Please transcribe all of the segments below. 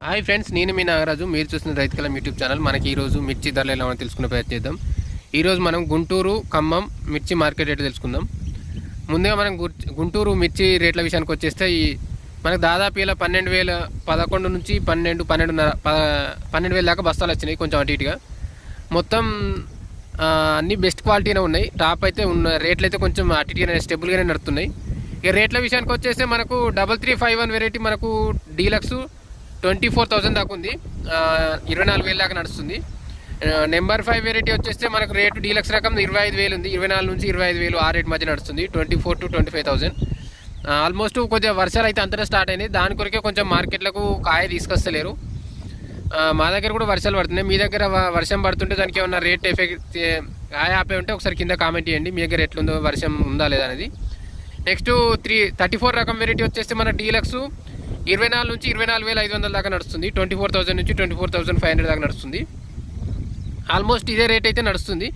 Hi friends, నేను మీ నాగరాజు. మీరు చూస్తున్న రైతు కలం యూట్యూబ్ ఛానల్. మనకి ఈరోజు మిర్చి ధరలు ఎలా ఉన్నాయో తెలుసుకునే ప్రయత్నం చేద్దాం. ఈరోజు మనం గుంటూరు ఖమ్మం మిర్చి మార్కెట్ రేటు తెలుసుకుందాం. ముందుగా మనం గుంటూరు మిర్చి రేట్ల విషయానికి వచ్చేస్తే మనకు దాదాపు ఇలా 12,011 నుంచి 12,500 దాకా బస్తాలు వచ్చినాయి. కొంచెం అటు ఇటుగా మొత్తం అన్ని బెస్ట్ క్వాలిటీనే ఉన్నాయి. టాప్ అయితే ఉన్న రేట్లు అయితే కొంచెం అటు ఇటుగానే స్టెబుల్గానే నడుస్తున్నాయి. ఇక రేట్ల విషయానికి వచ్చేస్తే మనకు 3351 వెరైటీ మనకు డీలక్స్ 24,000 దాకా ఉంది, 24,000 దాకా నడుస్తుంది. నెంబర్ 5 వెరైటీ వచ్చేస్తే మనకు రేటు డీలక్స్ రకం 25,000 ఉంది, 24 నుంచి 25,000 ఆ రేట్ మధ్య నడుస్తుంది. 24,000 to 25,000. ఆల్మోస్ట్ కొంచెం వర్షాలు అయితే అంతనే స్టార్ట్ అయినాయి. దాని కొరకే కొంచెం మార్కెట్లకు కాయ తీసుకొస్తలేరు. మా దగ్గర కూడా వర్షాలు పడుతున్నాయి. మీ దగ్గర వర్షం పడుతుంటే దానికి ఏమన్నా రేట్ ఎఫెక్ట్ కాయ ఆపే ఉంటే ఒకసారి కింద కామెంట్ చేయండి, మీ దగ్గర ఎట్లుందో, వర్షం ఉందా లేదా అనేది. నెక్స్ట్ 34 రకం వెరైటీ వచ్చేస్తే మన డీలక్స్ 24 నుంచి 24,500 దాకా నడుస్తుంది. 24,000 నుంచి 24,500 దాకా నడుస్తుంది. ఆల్మోస్ట్ ఇదే రేట్ అయితే నడుస్తుంది.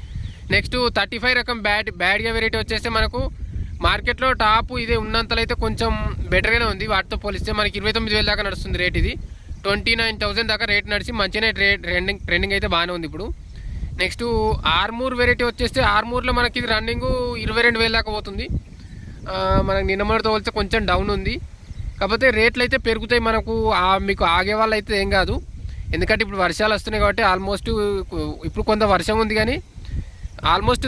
నెక్స్ట్ 35 రకం బ్యాడ్గా వెరైటీ వచ్చేస్తే మనకు మార్కెట్లో టాప్ ఇదే ఉన్నంతలో అయితే కొంచెం బెటర్గానే ఉంది. వాటితో పోలిస్తే మనకి 29,000 దాకా నడుస్తుంది రేట్. ఇది 29,000 దాకా రేట్ నడిచి మంచిగానే ట్రెండింగ్ అయితే బాగానే ఉంది ఇప్పుడు. నెక్స్ట్ ఆర్మూర్ వెరైటీ వచ్చేస్తే ఆర్మూర్లో మనకి ఇది రన్నింగ్ 22,000 దాకా పోతుంది. మనకి నిన్న మొన్నటితో పోలిస్తే కొంచెం డౌన్ ఉంది. కాకపోతే రేట్లు అయితే పెరుగుతాయి. మనకు మీకు ఆగే వాళ్ళు అయితే ఏం కాదు, ఎందుకంటే ఇప్పుడు వర్షాలు వస్తున్నాయి కాబట్టి ఆల్మోస్ట్ ఇప్పుడు కొంత వర్షం ఉంది, కానీ ఆల్మోస్ట్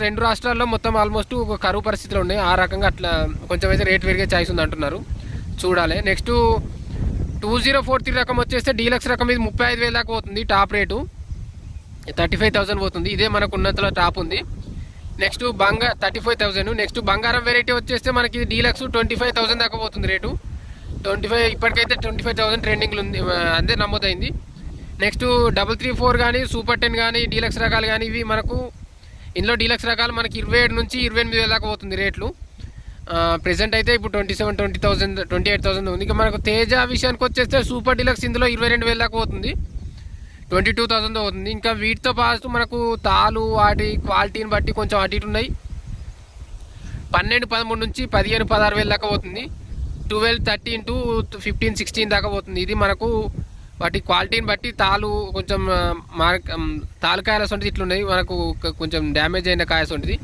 రెండు రాష్ట్రాల్లో మొత్తం ఆల్మోస్ట్ ఒక కరువు పరిస్థితులు ఉన్నాయి. ఆ రకంగా అట్లా కొంచెం అయితే రేట్ పెరిగే ఛాయిస్ ఉంది అంటున్నారు, చూడాలి. నెక్స్ట్ 2043 రకం వచ్చేస్తే డీలక్స్ రకం ఇది 35,000 దాకా పోతుంది. టాప్ రేటు 35,000 పోతుంది. ఇదే మనకు ఉన్నంతలో టాప్ ఉంది. నెక్స్ట్ 35,000. నెక్స్ట్ బంగారం వెరైటీ వచ్చేస్తే మనకి డీలక్స్ 25,000 దాకా పోతుంది రేటు. 25 ఇప్పటికైతే 25,000 ట్రెండింగ్లు ఉంది, అంతే నమోదైంది. నెక్స్ట్ 334 కానీ సూపర్ 10 కానీ డీలక్స్ రకాలు కానీ ఇవి మనకు ఇందులో డీలక్స్ రకాలు మనకి 27 నుంచి 28,000 దాకా పోతుంది రేట్లు. ప్రెసెంట్ అయితే ఇప్పుడు 27,000 28,000 ఉంది. ఇక మనకు తేజ విషయానికి వచ్చేస్తే సూపర్ డీలక్స్ ఇందులో 22,000 దాకా పోతుంది, 22,000 అవుతుంది. ఇంకా వీటితో పాటు మనకు తాలు వాటి క్వాలిటీని బట్టి కొంచెం అటు ఇటు ఉన్నాయి. 12-13 నుంచి 15-16,000 దాకా పోతుంది. 12-13 into 15-16 దాకా పోతుంది. ఇది మనకు వాటి క్వాలిటీని బట్టి తాలు కొంచెం తాలు కాయలస్ ఉంటుంది ఇట్లున్నాయి, మనకు కొంచెం డ్యామేజ్ అయిన కాయస్ ఉంటుంది.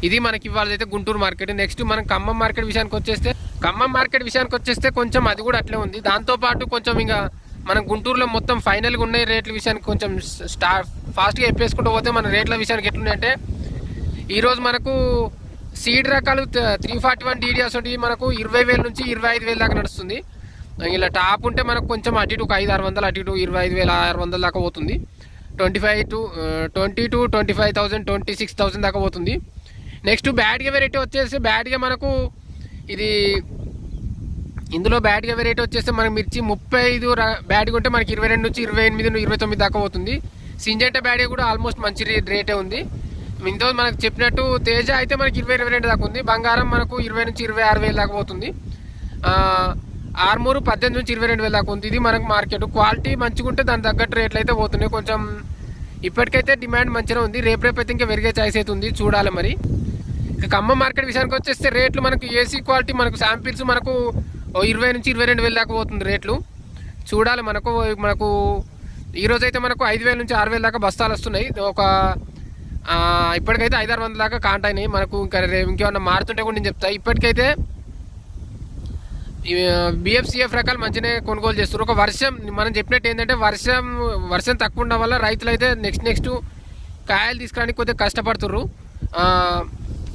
ఇది మనకి ఇవాళ అయితే గుంటూరు మార్కెట్. నెక్స్ట్ మనం ఖమ్మం మార్కెట్ విషయానికి వచ్చేస్తే కొంచెం అది కూడా అట్లే ఉంది. దాంతోపాటు కొంచెం ఇంకా మనం గుంటూరులో మొత్తం ఫైనల్గా ఉన్నాయి రేట్ల విషయానికి కొంచెం ఫాస్ట్గా చెప్పేసుకుంటూ పోతే మన రేట్ల విషయానికి ఎట్లున్నాయంటే ఈరోజు మనకు సీడ్ రకాలు 341 DDS ఉంటే మనకు 20,000 నుంచి 25,000 దాకా నడుస్తుంది. ఇలా టాప్ ఉంటే మనకు కొంచెం అటు ఇటు 5,600 అటు ఇటు 25,600 దాకా పోతుంది. 25,000 26,000 దాకా పోతుంది. నెక్స్ట్ బ్యాడ్గా వెరైటీ వచ్చేసి బ్యాడ్గా మనకు ఇది ఇందులో బ్యాడ్గా వెరైటీ వచ్చేస్తే మనకి మిర్చి 35 బ్యాడ్గా ఉంటే మనకి 22 నుంచి 28, 29 దాకా పోతుంది. సింజెంటా బ్యాడ్గా కూడా ఆల్మోస్ట్ మంచి రేటే ఉంది. ఇంతో మనకు చెప్పినట్టు తేజ అయితే మనకి 22 దాకా ఉంది. బంగారం మనకు 20 నుంచి 26,000 దాకా పోతుంది. ఆర్మూరు 18 నుంచి 22,000 దాకా ఉంది. ఇది మనకు మార్కెట్ క్వాలిటీ మంచిగా ఉంటే దాని తగ్గట్టు రేట్లు అయితే పోతున్నాయి. కొంచెం ఇప్పటికైతే డిమాండ్ మంచిగా ఉంది. రేపు అయితే ఇంకా పెరిగే ఛాయిస్ అయితే ఉంది, చూడాలి. మరి ఇక ఖమ్మం మార్కెట్ విషయానికి వచ్చేస్తే రేట్లు మనకు ఏసీ క్వాలిటీ మనకు శాంపిల్స్ మనకు 20 నుంచి 22,000 దాకా పోతుంది రేట్లు, చూడాలి. మనకు ఈరోజు అయితే మనకు 5,000 నుంచి 6,000 దాకా బస్తాలు వస్తున్నాయి. ఇప్పటికైతే 500-600 దాకా కాంట్ అయినాయి. మనకు ఇంకా ఇంకేమన్నా మారుతుంటే కూడా నేను చెప్తా. ఇప్పటికైతే BFCF రకాలు మంచిగానే కొనుగోలు చేస్తారు. ఒక వర్షం మనం చెప్పినట్టు ఏంటంటే వర్షం తక్కువ ఉండడం వల్ల రైతులు అయితే నెక్స్ట్ కాయలు తీసుకురావడానికి కొద్దిగా కష్టపడుతుర్రు.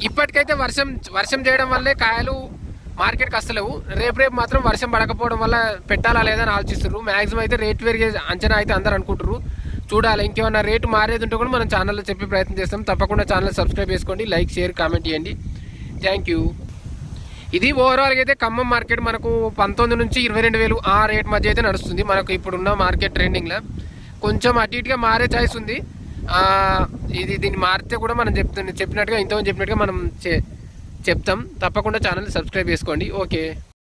ఇప్పటికైతే వర్షం చేయడం వల్లే కాయలు మార్కెట్కి వస్తలేవు. రేపు మాత్రం వర్షం పడకపోవడం వల్ల పెట్టాలా లేదా అని ఆలోచిస్తారు. మ్యాక్సిమం అయితే రేట్ పెరిగే అంచనా అయితే అందరూ అనుకుంటారు, చూడాలి. ఇంకేమన్నా రేటు మారేది ఉంటే కూడా మనం ఛానల్లో చెప్పే ప్రయత్నం చేస్తాం. తప్పకుండా ఛానల్ సబ్స్క్రైబ్ చేసుకోండి, లైక్ షేర్ కామెంట్ చేయండి. Thank you. ఇది ఓవరాల్గా అయితే ఖమ్మం మార్కెట్ మనకు 19 నుంచి 22,000 ఆ రేట్ మధ్య అయితే నడుస్తుంది. మనకు ఇప్పుడున్న మార్కెట్ ట్రెండింగ్లో కొంచెం అటు ఇటుగా మారే ఛాయిస్ ఉంది. దీన్ని మారితే కూడా మనం చెప్పినట్టుగా ఇంతమంది చెప్పినట్టుగా మనం చెప్తాం. తప్పకుండా ఛానల్ సబ్స్క్రైబ్ చేసుకోండి. ఓకే.